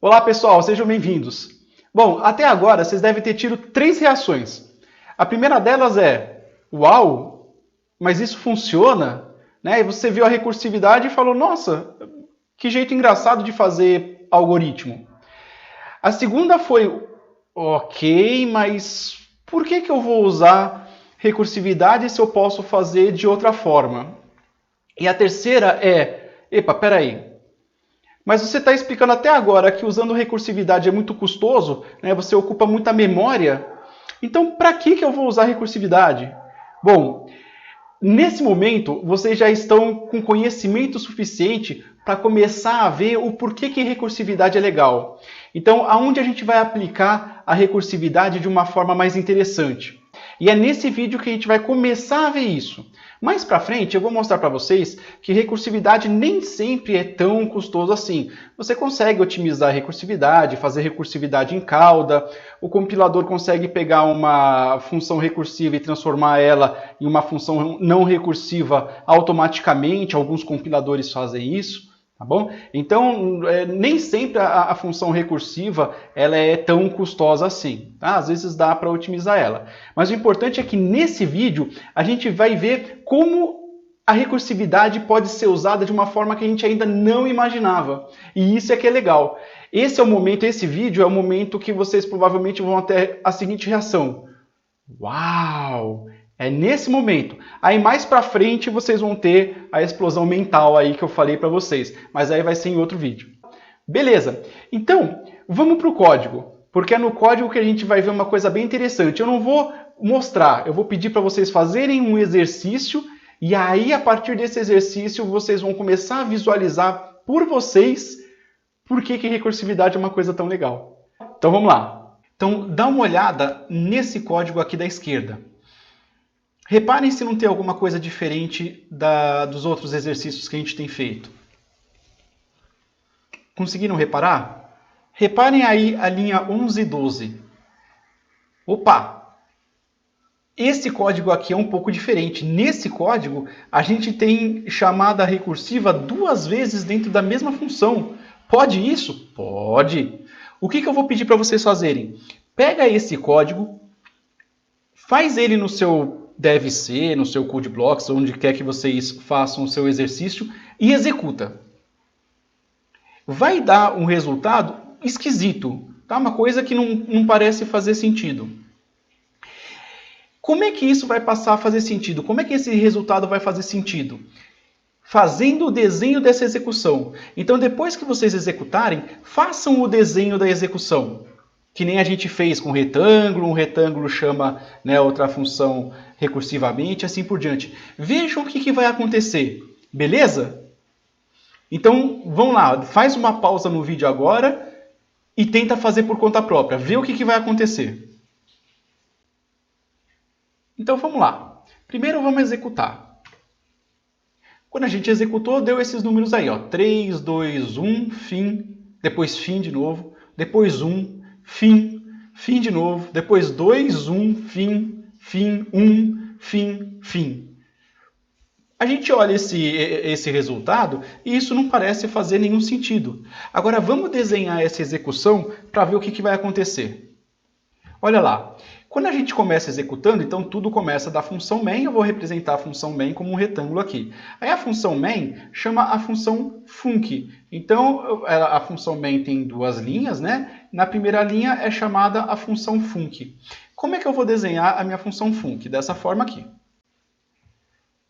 Olá pessoal, sejam bem-vindos. Bom, até agora vocês devem ter tido 3 reações. A primeira delas é: uau, mas isso funciona? Né? E você viu a recursividade e falou: nossa, que jeito engraçado de fazer algoritmo. A segunda foi: ok, mas por que eu vou usar recursividade se eu posso fazer de outra forma? E a terceira é: epa, peraí. Mas você está explicando até agora que usando recursividade é muito custoso, né? Você ocupa muita memória. Então, para que eu vou usar recursividade? Bom, nesse momento, vocês já estão com conhecimento suficiente para começar a ver o porquê que recursividade é legal. Então, aonde a gente vai aplicar a recursividade de uma forma mais interessante? E é nesse vídeo que a gente vai começar a ver isso. Mais para frente eu vou mostrar para vocês que recursividade nem sempre é tão custoso assim. Você consegue otimizar a recursividade, fazer recursividade em cauda, o compilador consegue pegar uma função recursiva e transformar ela em uma função não recursiva automaticamente, alguns compiladores fazem isso. Tá bom? Então, nem sempre a função recursiva ela é tão custosa assim. Tá? Às vezes dá para otimizar ela. Mas o importante é que nesse vídeo a gente vai ver como a recursividade pode ser usada de uma forma que a gente ainda não imaginava. E isso é que é legal. Esse é o momento, esse vídeo é o momento que vocês provavelmente vão ter a seguinte reação: uau! É nesse momento. Aí mais pra frente vocês vão ter a explosão mental aí que eu falei para vocês. Mas aí vai ser em outro vídeo. Beleza. Então, vamos pro código. Porque é no código que a gente vai ver uma coisa bem interessante. Eu não vou mostrar. Eu vou pedir para vocês fazerem um exercício. E aí, a partir desse exercício, vocês vão começar a visualizar por vocês por que recursividade é uma coisa tão legal. Então, vamos lá. Então, dá uma olhada nesse código aqui da esquerda. Reparem se não tem alguma coisa diferente dos outros exercícios que a gente tem feito. Conseguiram reparar? Reparem aí a linha 11 e 12. Opa! Esse código aqui é um pouco diferente. Nesse código, a gente tem chamada recursiva 2 vezes dentro da mesma função. Pode isso? Pode! O que eu vou pedir para vocês fazerem? Pega esse código, faz ele no seu deve ser, no seu CodeBlocks, onde quer que vocês façam o seu exercício, e executa. Vai dar um resultado esquisito, tá? Uma coisa que não parece fazer sentido. Como é que isso vai passar a fazer sentido? Como é que esse resultado vai fazer sentido? Fazendo o desenho dessa execução. Então, depois que vocês executarem, façam o desenho da execução. Que nem a gente fez com retângulo, um retângulo chama, né, outra função recursivamente, assim por diante. Vejam o que vai acontecer, beleza? Então, vamos lá, faz uma pausa no vídeo agora e tenta fazer por conta própria, vê o que vai acontecer. Então, vamos lá. Primeiro, vamos executar. Quando a gente executou, deu esses números aí, ó, 3, 2, 1, fim, depois fim de novo, depois 1, fim, fim de novo, depois 2, 1, fim, fim, 1, fim, fim. A gente olha esse resultado e isso não parece fazer nenhum sentido. Agora vamos desenhar essa execução para ver o que vai acontecer. Olha lá, quando a gente começa executando, então tudo começa da função main, eu vou representar a função main como um retângulo aqui. Aí a função main chama a função func. Então a função main tem 2 linhas, né? Na primeira linha é chamada a função func. Como é que eu vou desenhar a minha função func? Dessa forma aqui.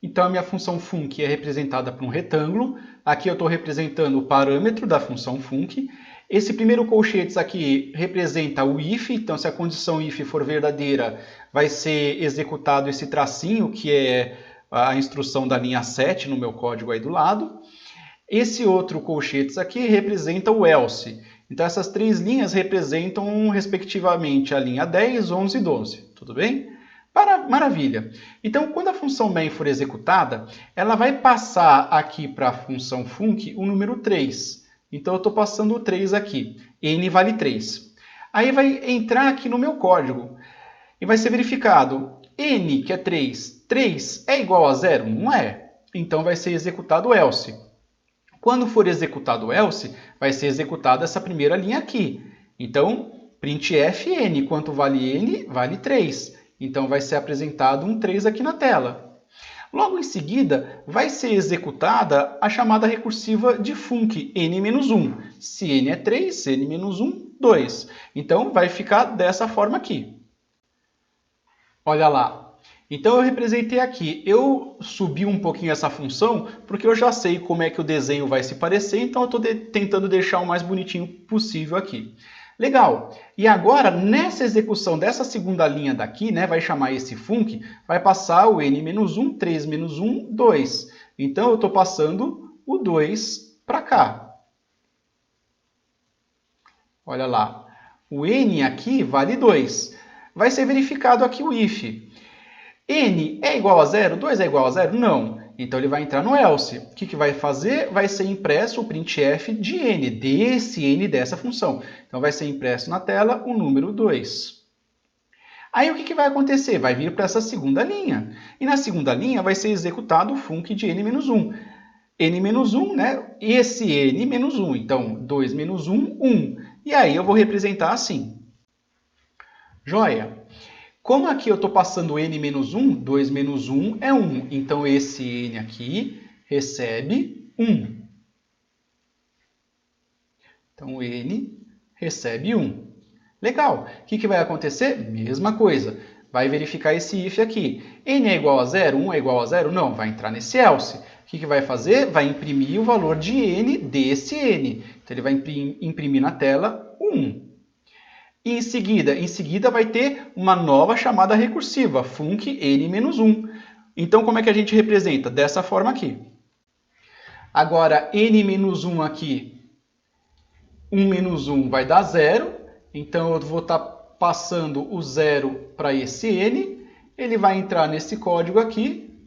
Então a minha função func é representada por um retângulo. Aqui eu estou representando o parâmetro da função func. Esse primeiro colchetes aqui representa o if, então se a condição if for verdadeira, vai ser executado esse tracinho, que é a instrução da linha 7 no meu código aí do lado. Esse outro colchetes aqui representa o else. Então essas 3 linhas representam respectivamente a linha 10, 11 e 12, tudo bem? Maravilha! Então, quando a função main for executada, ela vai passar aqui para a função func o número 3. Então, eu estou passando o 3 aqui. N vale 3. Aí vai entrar aqui no meu código. E vai ser verificado. N, que é 3. 3 é igual a 0? Não é. Então, vai ser executado o else. Quando for executado o else, vai ser executada essa primeira linha aqui. Então, printf n, quanto vale n? Vale 3. Então, vai ser apresentado um 3 aqui na tela. Logo em seguida, vai ser executada a chamada recursiva de func, n-1. Se n é 3, n-1, 2. Então, vai ficar dessa forma aqui. Olha lá. Então, eu representei aqui. Eu subi um pouquinho essa função, porque eu já sei como é que o desenho vai se parecer, então eu estou tentando deixar o mais bonitinho possível aqui. Legal. E agora, nessa execução dessa segunda linha daqui, né, vai chamar esse func, vai passar o n-1, 3 menos 1, 2. Então, eu estou passando o 2 para cá. Olha lá. O n aqui vale 2. Vai ser verificado aqui o if. N é igual a 0? 2 é igual a 0? Não. Então, ele vai entrar no else. O que vai fazer? Vai ser impresso o printf de n, desse n dessa função. Então, vai ser impresso na tela o número 2. Aí, o que vai acontecer? Vai vir para essa segunda linha. E na segunda linha vai ser executado o func de n-1. n-1, né? Esse n-1. Então, 2 menos 1, 1. E aí, eu vou representar assim. Joia? Como aqui eu estou passando n-1, 2 menos 1 é 1. Então, esse n aqui recebe 1. Então, n recebe 1. Legal. O que vai acontecer? Mesma coisa. Vai verificar esse if aqui. N é igual a 0? 1 é igual a 0? Não. Vai entrar nesse else. O que vai fazer? Vai imprimir o valor de n desse n. Então, ele vai imprimir na tela 1. E em seguida vai ter uma nova chamada recursiva, func n-1. Então, como é que a gente representa? Dessa forma aqui. Agora, n-1 aqui, 1 menos 1 vai dar 0. Então, eu vou estar passando o 0 para esse n. Ele vai entrar nesse código aqui.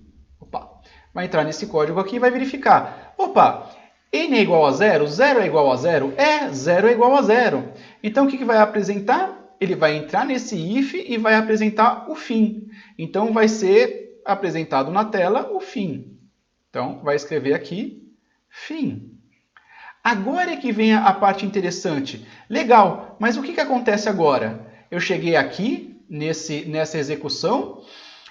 Vai entrar nesse código aqui e vai verificar. N é igual a 0? 0 é igual a 0? 0 é igual a 0. Então, o que vai apresentar? Ele vai entrar nesse if e vai apresentar o fim. Então, vai ser apresentado na tela o fim. Então, vai escrever aqui, fim. Agora é que vem a parte interessante. Legal, mas o que acontece agora? Eu cheguei aqui, nessa execução,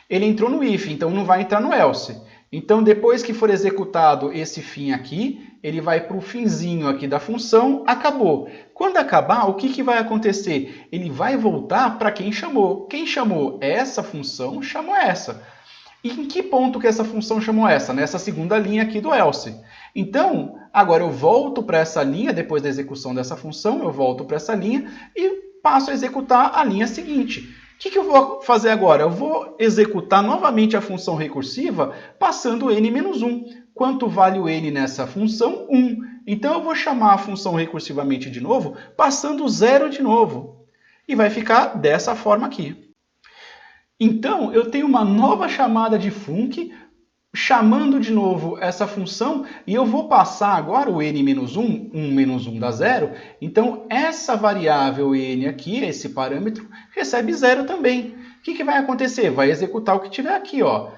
ele entrou no if, então não vai entrar no else. Então, depois que for executado esse fim aqui, ele vai para o finzinho aqui da função, acabou. Quando acabar, o que vai acontecer? Ele vai voltar para quem chamou. Quem chamou essa função, chamou essa. E em que ponto que essa função chamou essa? Nessa segunda linha aqui do else. Então, agora eu volto para essa linha, depois da execução dessa função, eu volto para essa linha e passo a executar a linha seguinte. O que eu vou fazer agora? Eu vou executar novamente a função recursiva passando n-1. Quanto vale o n nessa função? 1. Então, eu vou chamar a função recursivamente de novo, passando 0 de novo. E vai ficar dessa forma aqui. Então, eu tenho uma nova chamada de func, chamando de novo essa função, e eu vou passar agora o n-1, 1 menos 1 dá 0. Então, essa variável n aqui, esse parâmetro, recebe 0 também. O que vai acontecer? Vai executar o que tiver aqui, ó.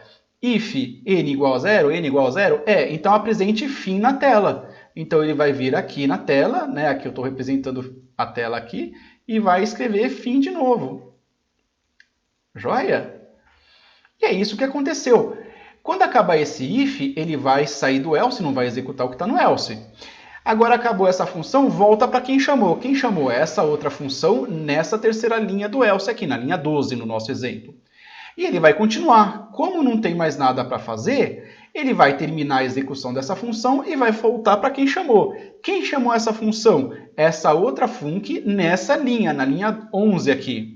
If n igual a 0, n igual a 0, então apresente fim na tela. Então, ele vai vir aqui na tela, né? Aqui eu estou representando a tela aqui, e vai escrever fim de novo. Joia? E é isso que aconteceu. Quando acabar esse if, ele vai sair do else, não vai executar o que está no else. Agora acabou essa função, volta para quem chamou. Quem chamou essa outra função nessa terceira linha do else aqui, na linha 12 no nosso exemplo. E ele vai continuar. Como não tem mais nada para fazer, ele vai terminar a execução dessa função e vai voltar para quem chamou. Quem chamou essa função? Essa outra func nessa linha, na linha 11 aqui.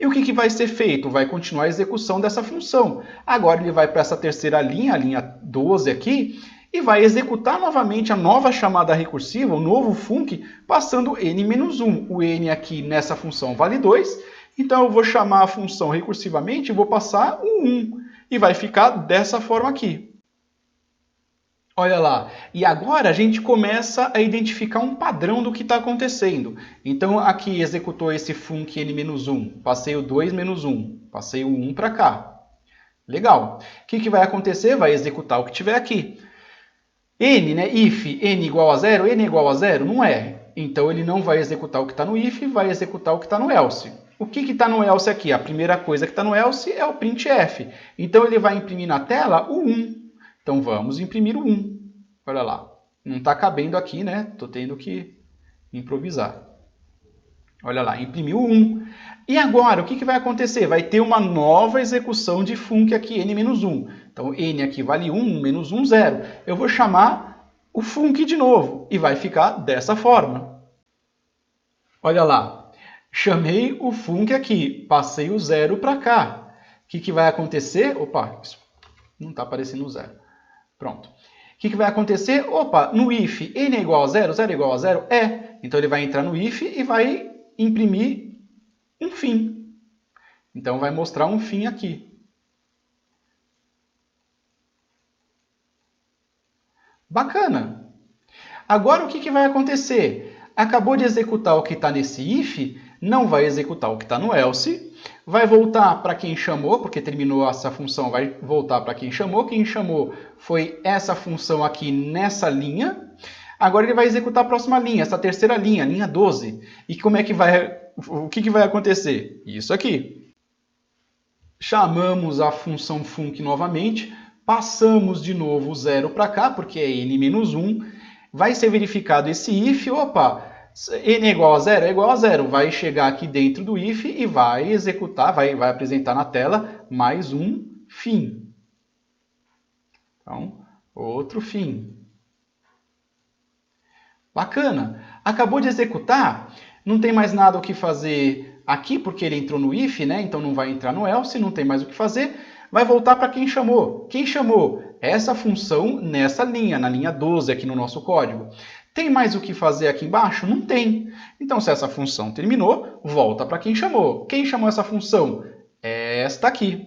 E o que vai ser feito? Vai continuar a execução dessa função. Agora ele vai para essa terceira linha, a linha 12 aqui, e vai executar novamente a nova chamada recursiva, o novo func, passando n-1. O n aqui nessa função vale 2, então eu vou chamar a função recursivamente e vou passar o 1. E vai ficar dessa forma aqui. Olha lá, e agora a gente começa a identificar um padrão do que está acontecendo. Então, aqui executou esse func n-1, passei o 2 menos 1, passei o 1 para cá. Legal. O que vai acontecer? Vai executar o que tiver aqui. N, né? If n igual a zero, n é igual a zero? Não é. Então ele não vai executar o que está no if, vai executar o que está no else. O que está no else aqui? A primeira coisa que está no else é o printf. Então ele vai imprimir na tela o 1. Então vamos imprimir o 1. Olha lá. Não está cabendo aqui, né? Estou tendo que improvisar. Olha lá, imprimiu 1. E agora, o que vai acontecer? Vai ter uma nova execução de func aqui, n-1. Então, n aqui vale 1, menos 1, 0. Eu vou chamar o func de novo e vai ficar dessa forma. Olha lá, chamei o func aqui, passei o 0 para cá. O que vai acontecer? Opa, isso não está aparecendo o 0. Pronto. O que vai acontecer? Opa, no if n é igual a 0, 0 é igual a 0? É. Então ele vai entrar no if e vai imprimir um fim. Então vai mostrar um fim aqui. Bacana! Agora o que vai acontecer? Acabou de executar o que está nesse if, não vai executar o que está no else, vai voltar para quem chamou, porque terminou essa função, vai voltar para quem chamou. Quem chamou foi essa função aqui nessa linha. Agora ele vai executar a próxima linha, essa terceira linha, linha 12. E como é que o que vai acontecer? Isso aqui. Chamamos a função func novamente, passamos de novo o 0 para cá, porque é n-1. Vai ser verificado esse if, opa, n é igual a 0? É igual a 0. Vai chegar aqui dentro do if e vai executar, vai apresentar na tela mais um fim. Então, outro fim. Bacana. Acabou de executar, não tem mais nada o que fazer aqui, porque ele entrou no if, né? Então não vai entrar no else, não tem mais o que fazer. Vai voltar para quem chamou. Quem chamou? Essa função nessa linha, na linha 12 aqui no nosso código. Tem mais o que fazer aqui embaixo? Não tem. Então, se essa função terminou, volta para quem chamou. Quem chamou essa função? Esta aqui.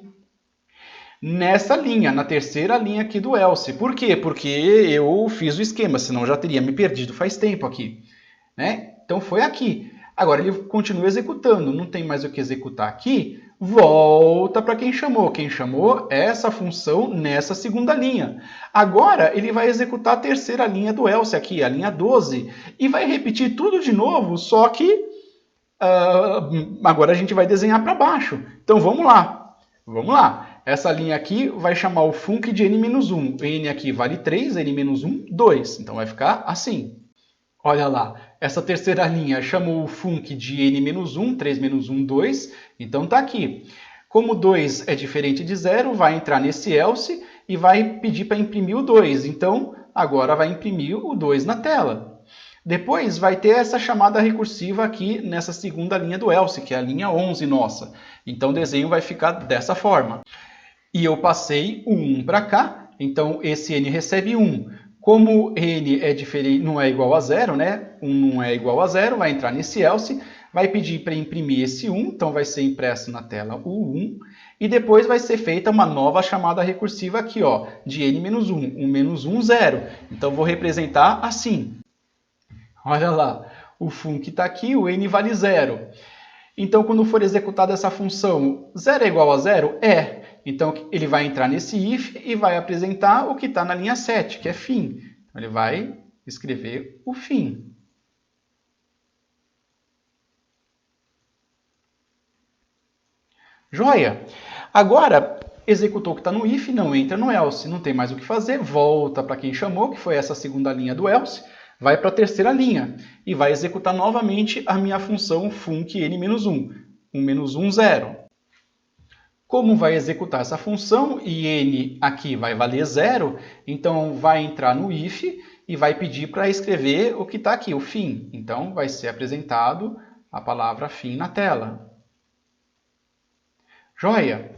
Nessa linha, na terceira linha aqui do else. Por quê? Porque eu fiz o esquema, senão já teria me perdido faz tempo aqui. Né? Então foi aqui. Agora ele continua executando, não tem mais o que executar aqui, volta para quem chamou. Quem chamou essa função nessa segunda linha. Agora ele vai executar a terceira linha do else aqui, a linha 12, e vai repetir tudo de novo, só que agora a gente vai desenhar para baixo. Então vamos lá. Vamos lá. Essa linha aqui vai chamar o func de n-1. N aqui vale 3, n-1, 2. Então vai ficar assim. Olha lá, essa terceira linha chamou o func de n-1, 3 menos 1, 2. Então está aqui. Como 2 é diferente de 0, vai entrar nesse else e vai pedir para imprimir o 2. Então, agora vai imprimir o 2 na tela. Depois vai ter essa chamada recursiva aqui nessa segunda linha do else, que é a linha 11 nossa. Então o desenho vai ficar dessa forma. E eu passei o 1 para cá, então esse n recebe 1. Como n é diferente, não é igual a 0, né? 1 não é igual a 0, vai entrar nesse else, vai pedir para imprimir esse 1, então vai ser impresso na tela o 1, e depois vai ser feita uma nova chamada recursiva aqui, ó, de n-1, 1 menos 1, 0. Então vou representar assim. Olha lá, o func está aqui, o n vale 0. Então, quando for executada essa função, 0 é igual a 0? É. Então, ele vai entrar nesse if e vai apresentar o que está na linha 7, que é fim. Então, ele vai escrever o fim. Joia! Agora, executou o que está no if, não entra no else, não tem mais o que fazer, volta para quem chamou, que foi essa segunda linha do else, vai para a terceira linha e vai executar novamente a minha função func n-1, 1 menos 1, 0. Como vai executar essa função e n aqui vai valer 0, então vai entrar no if e vai pedir para escrever o que está aqui, o fim. Então vai ser apresentado a palavra fim na tela. Joia!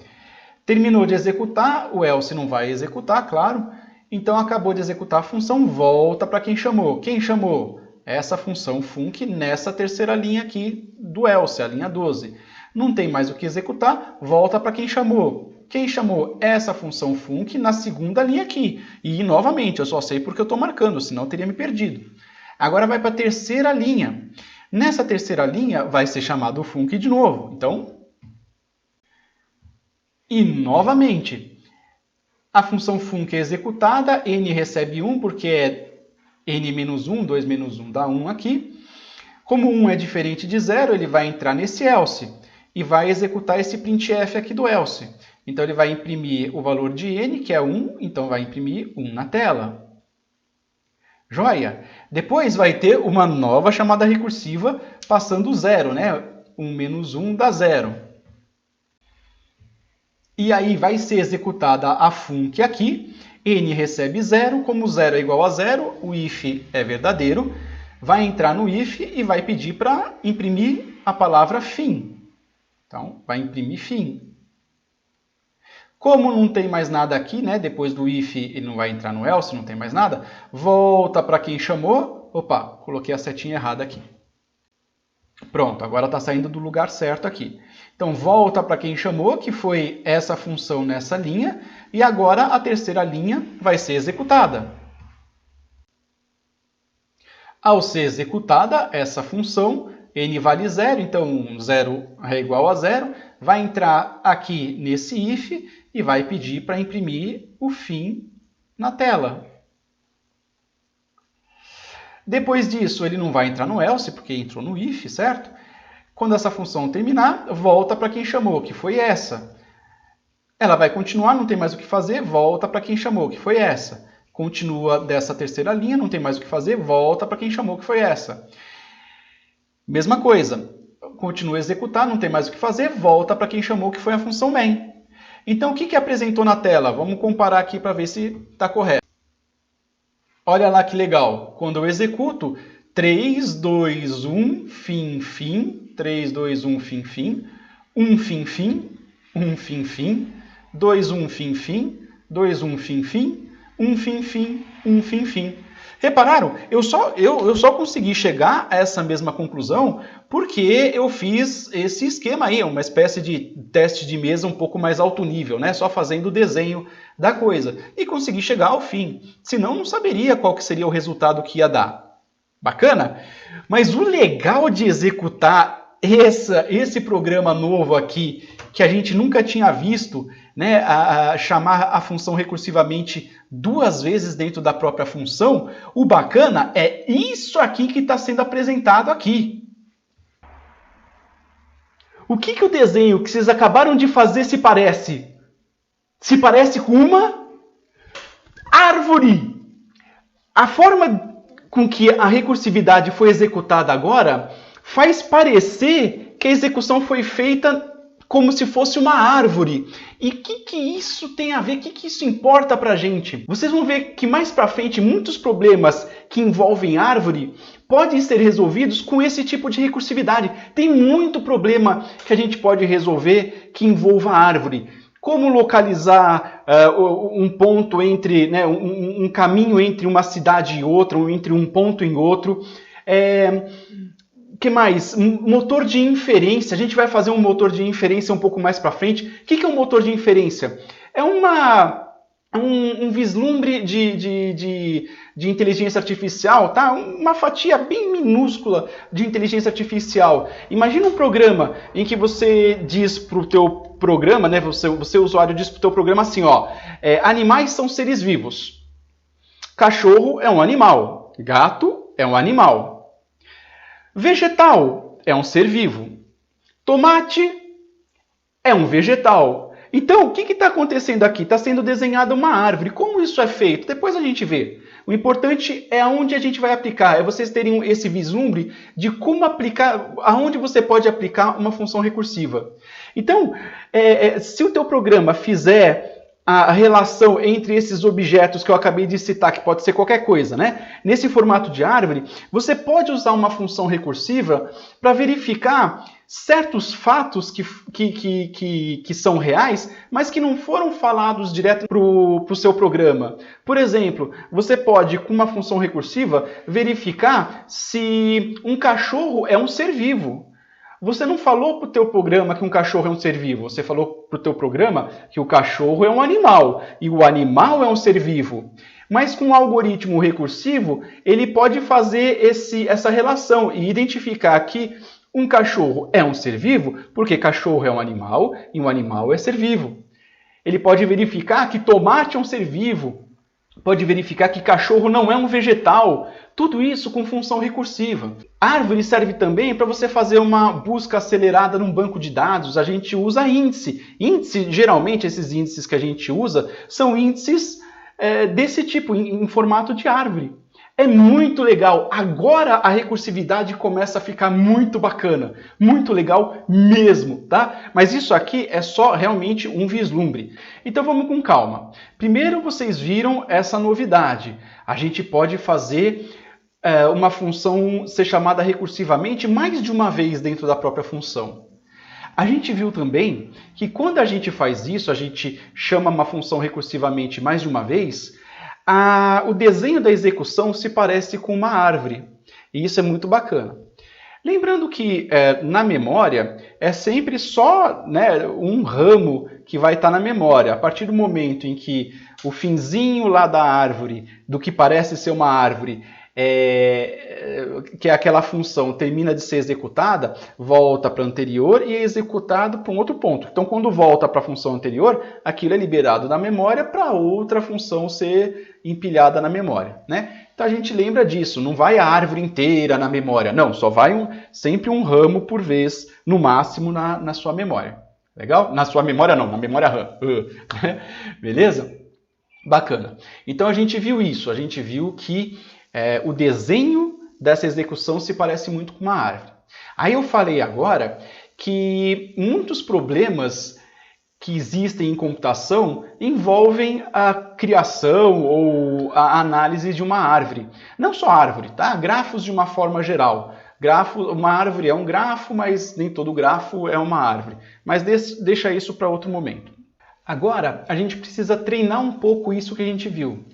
Terminou de executar, o else não vai executar, claro. Então acabou de executar a função, volta para quem chamou. Quem chamou? Essa função func nessa terceira linha aqui do else, a linha 12. Não tem mais o que executar, volta para quem chamou. Quem chamou essa função func na segunda linha aqui. E, novamente, eu só sei porque eu estou marcando, senão eu teria me perdido. Agora vai para a terceira linha. Nessa terceira linha vai ser chamado o func de novo. Então, e novamente, A função func é executada, n recebe 1 porque é n menos 1, 2 menos 1 dá 1 aqui. Como 1 é diferente de 0, ele vai entrar nesse else e vai executar esse printf aqui do else. Então ele vai imprimir o valor de n, que é 1, então vai imprimir 1 na tela. Joia? Depois vai ter uma nova chamada recursiva passando 0, né? 1 menos 1 dá 0. E aí vai ser executada a func aqui, n recebe 0, como 0 é igual a 0, o if é verdadeiro, vai entrar no if e vai pedir para imprimir a palavra fim. Então, vai imprimir fim. Como não tem mais nada aqui, né? Depois do if ele não vai entrar no else, não tem mais nada, volta para quem chamou. Opa, coloquei a setinha errada aqui. Pronto, agora está saindo do lugar certo aqui. Então, volta para quem chamou, que foi essa função nessa linha, e agora a terceira linha vai ser executada. Ao ser executada essa função, n vale 0, então 0 é igual a 0, vai entrar aqui nesse if e vai pedir para imprimir o fim na tela. Depois disso, ele não vai entrar no else, porque entrou no if, certo? Quando essa função terminar, volta para quem chamou, que foi essa. Ela vai continuar, não tem mais o que fazer, volta para quem chamou, que foi essa. Continua dessa terceira linha, não tem mais o que fazer, volta para quem chamou, que foi essa. Mesma coisa, continua a executar, não tem mais o que fazer, volta para quem chamou, que foi a função main. Então, o que apresentou na tela? Vamos comparar aqui para ver se está correto. Olha lá que legal. Quando eu executo 3, 2, 1, fim, fim, 3, 2, 1, fim, fim, 1, fim, fim, 1, fim, fim, 2, 1, fim, fim, 2, 1, fim, fim, 1, fim, fim, 1, fim, fim. Repararam? Eu só consegui chegar a essa mesma conclusão porque eu fiz esse esquema aí, uma espécie de teste de mesa um pouco mais alto nível, né? Só fazendo o desenho da coisa. E consegui chegar ao fim. Senão, não saberia qual que seria o resultado que ia dar. Bacana? Mas o legal de executar esse programa novo aqui, que a gente nunca tinha visto, né, a chamar a função recursivamente 2 vezes dentro da própria função, o bacana é isso aqui que está sendo apresentado aqui. O que o desenho que vocês acabaram de fazer se parece? Se parece com uma árvore. A forma com que a recursividade foi executada agora faz parecer que a execução foi feita como se fosse uma árvore. E o que isso tem a ver? O que isso importa para a gente? Vocês vão ver que mais para frente muitos problemas que envolvem árvore podem ser resolvidos com esse tipo de recursividade. Tem muito problema que a gente pode resolver que envolva árvore. Como localizar um ponto entre, né, um caminho entre uma cidade e outra, ou entre um ponto e outro. Que mais? Motor de inferência. A gente vai fazer um motor de inferência um pouco mais para frente. O que é um motor de inferência? É um vislumbre de inteligência artificial, tá? Uma fatia bem minúscula de inteligência artificial. Imagina um programa em que você diz para o teu programa, né? Você usuário diz para o teu programa assim, ó, animais são seres vivos. Cachorro é um animal. Gato é um animal. Vegetal é um ser vivo. Tomate é um vegetal. Então, o que está acontecendo aqui? Está sendo desenhada uma árvore. Como isso é feito? Depois a gente vê. O importante é aonde a gente vai aplicar. É vocês terem esse vislumbre de como aplicar, aonde você pode aplicar uma função recursiva. Então, se o teu programa fizer a relação entre esses objetos que eu acabei de citar, que pode ser qualquer coisa, né? Nesse formato de árvore, você pode usar uma função recursiva para verificar certos fatos que são reais, mas que não foram falados direto para o seu programa. Por exemplo, você pode, com uma função recursiva, verificar se um cachorro é um ser vivo. Você não falou para o teu programa que um cachorro é um ser vivo. Você falou para o teu programa que o cachorro é um animal e o animal é um ser vivo. Mas com um algoritmo recursivo, ele pode fazer essa relação e identificar que um cachorro é um ser vivo porque cachorro é um animal e um animal é ser vivo. Ele pode verificar que tomate é um ser vivo, pode verificar que cachorro não é um vegetal, tudo isso com função recursiva. Árvore serve também para você fazer uma busca acelerada num banco de dados, a gente usa índice. Índice, geralmente esses índices que a gente usa são índices desse tipo, em formato de árvore. É muito legal. Agora a recursividade começa a ficar muito bacana. Muito legal mesmo, tá? Mas isso aqui é só realmente um vislumbre. Então vamos com calma. Primeiro vocês viram essa novidade. A gente pode fazer uma função ser chamada recursivamente mais de uma vez dentro da própria função. A gente viu também que quando a gente faz isso, a gente chama uma função recursivamente mais de uma vez, o desenho da execução se parece com uma árvore. E isso é muito bacana. Lembrando que na memória é sempre só, né, um ramo que vai estar na memória. A partir do momento em que o finzinho lá da árvore, do que parece ser uma árvore, que é aquela função, termina de ser executada, volta para a anterior e é executado para um outro ponto. Então, quando volta para a função anterior, aquilo é liberado da memória para outra função ser empilhada na memória, né? Então, a gente lembra disso, não vai a árvore inteira na memória, não, só vai sempre um ramo por vez, no máximo, na sua memória. Legal? Na sua memória não, na memória RAM. Beleza? Bacana. Então, a gente viu isso, a gente viu que o desenho dessa execução se parece muito com uma árvore. Aí eu falei agora que muitos problemas que existem em computação envolvem a criação ou a análise de uma árvore. Não só árvore, tá? Grafos de uma forma geral. Uma árvore é um grafo, mas nem todo grafo é uma árvore. Mas deixa isso para outro momento. Agora, a gente precisa treinar um pouco isso que a gente viu.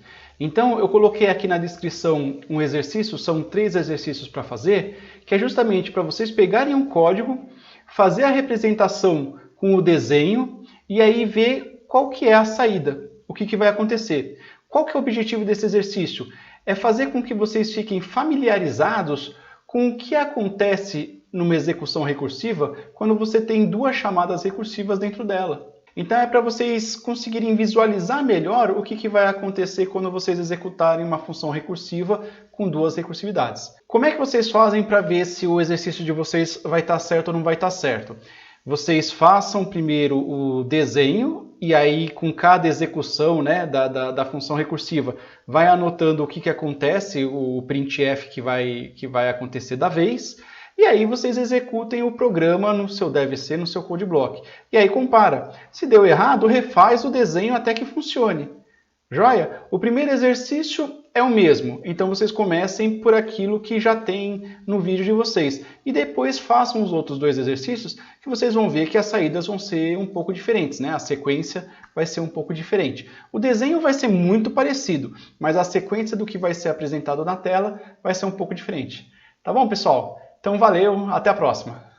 Então, eu coloquei aqui na descrição um exercício, são 3 exercícios para fazer, que é justamente para vocês pegarem um código, fazer a representação com o desenho e aí ver qual que é a saída, o que vai acontecer. Qual que é o objetivo desse exercício? É fazer com que vocês fiquem familiarizados com o que acontece numa execução recursiva quando você tem 2 chamadas recursivas dentro dela. Então é para vocês conseguirem visualizar melhor o que vai acontecer quando vocês executarem uma função recursiva com 2 recursividades. Como é que vocês fazem para ver se o exercício de vocês vai estar certo ou não vai estar certo? Vocês façam primeiro o desenho e aí com cada execução, né, da função recursiva vai anotando o que acontece, o printf que vai acontecer da vez. E aí vocês executem o programa no seu DevC, no seu CodeBlock. E aí compara. Se deu errado, refaz o desenho até que funcione. Joia? O primeiro exercício é o mesmo. Então vocês comecem por aquilo que já tem no vídeo de vocês. E depois façam os outros 2 exercícios que vocês vão ver que as saídas vão ser um pouco diferentes, né? A sequência vai ser um pouco diferente. O desenho vai ser muito parecido, mas a sequência do que vai ser apresentado na tela vai ser um pouco diferente. Tá bom, pessoal? Então valeu, até a próxima!